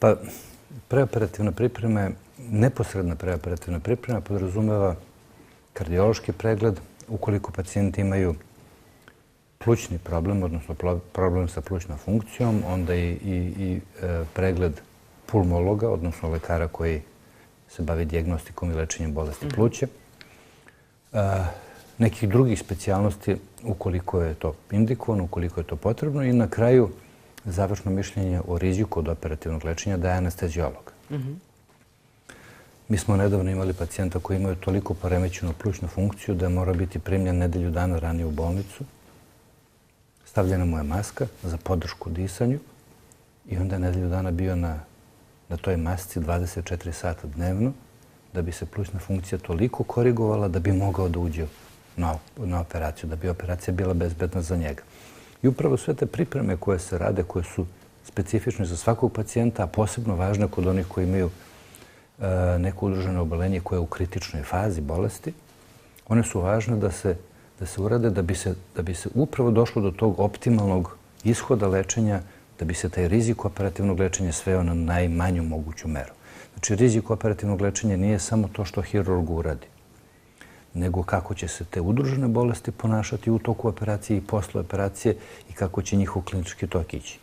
Pa preoperativna priprema, neposredna preoperativna priprema podrazumeva kardiološki pregled ukoliko pacijenti imaju plućni problem, odnosno problem sa plućnom funkcijom, onda i pregled pulmologa, odnosno lekara koji se bavi dijagnostikom i lečenjem bolesti pluća. Nekih drugih specijalnosti ukoliko je to indikovano, ukoliko je to potrebno i na kraju završno mišljenje o riziku od operativnog lečenja daje anesteziolog. Mi smo nedavno imali pacijenta koji imaju toliko poremećenu plućnu funkciju da mora biti primljen nedelju dana ranije u bolnicu. Stavljena mu je maska za podršku disanju i onda je nedelju dana bio na toj masci 24 sata dnevno da bi se plućna funkcija toliko korigovala da bi mogao da uđe na operaciju, da bi operacija bila bezbedna za njega. I upravo sve te pripreme koje se rade, koje su specifične za svakog pacijenta, a posebno važne kod onih koji imaju neko udruženo obolenje koje je u kritičnoj fazi bolesti, one su važne da se urade da bi se upravo došlo do tog optimalnog ishoda lečenja, da bi se taj rizik operativnog lečenja sveo na najmanju moguću meru. Znači, rizik operativnog lečenja nije samo to što hirurg uradi, nego kako će se te udružene bolesti ponašati u toku operacije i posle operacije i kako će njihov klinički tok ići.